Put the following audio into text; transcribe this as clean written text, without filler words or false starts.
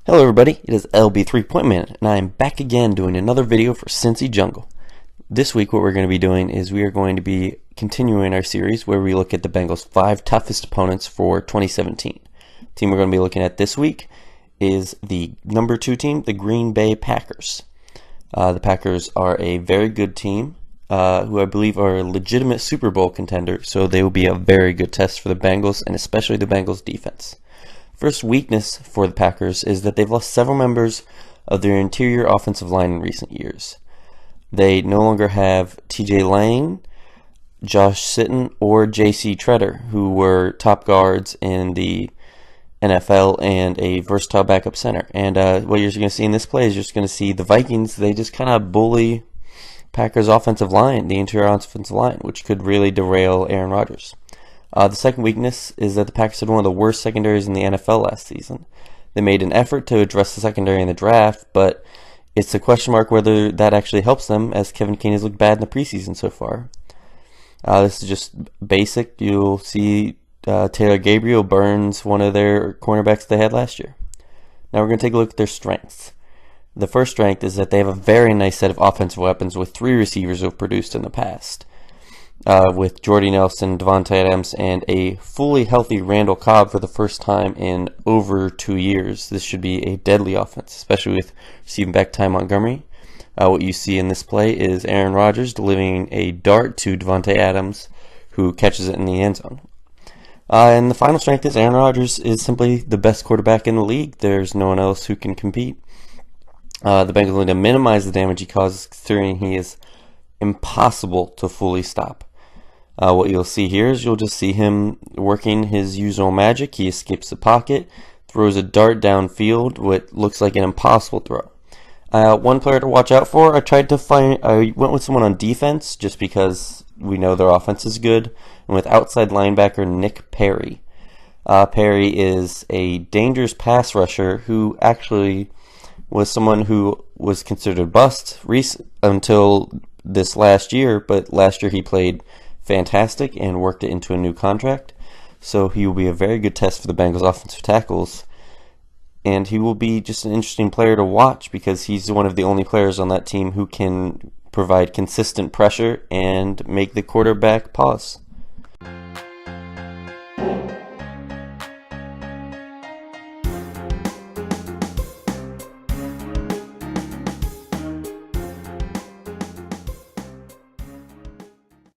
Hello everybody, it is LB 3-Point Man, and I am back again doing another video for Cincy Jungle. This week what we're going to be doing is we are going to be continuing our series where we look at the Bengals' 5 toughest opponents for 2017. The team we're going to be looking at this week is the number 2 team, the Green Bay Packers. The Packers are a very good team, who I believe are a legitimate Super Bowl contender, so they will be a very good test for the Bengals, and especially the Bengals defense. First weakness for the Packers is that they've lost several members of their interior offensive line in recent years. They no longer have TJ Lang, Josh Sitton, or JC Tretter, who were top guards in the NFL and a versatile backup center. And what you're going to see in this play is you're just going to see the Vikings, they just kind of bully Packers' offensive line, the interior offensive line, which could really derail Aaron Rodgers. The second weakness is that the Packers had one of the worst secondaries in the NFL last season. They made an effort to address the secondary in the draft, but it's a question mark whether that actually helps them, as Kevin King has looked bad in the preseason so far. This is just basic. You'll see Taylor Gabriel burns one of their cornerbacks they had last year. Now we're going to take a look at their strengths. The first strength is that they have a very nice set of offensive weapons with 3 receivers who have produced in the past. With Jordy Nelson, Devontae Adams, and a fully healthy Randall Cobb for the first time in over 2 years. This should be a deadly offense, especially with receiving back Ty Montgomery. What you see in this play is Aaron Rodgers delivering a dart to Devontae Adams, who catches it in the end zone. And the final strength is Aaron Rodgers is simply the best quarterback in the league. There's no one else who can compete. The Bengals need to minimize the damage he causes, considering he is impossible to fully stop. What you'll see here is you'll just see him working his usual magic. He escapes the pocket, throws a dart downfield, what looks like an impossible throw. One player to watch out for, I went with someone on defense just because we know their offense is good, and with outside linebacker Nick Perry. Perry is a dangerous pass rusher who actually was someone who was considered a bust until this last year, but last year he played fantastic and worked it into a new contract. So he will be a very good test for the Bengals offensive tackles, and he will be just an interesting player to watch because he's one of the only players on that team who can provide consistent pressure and make the quarterback pause.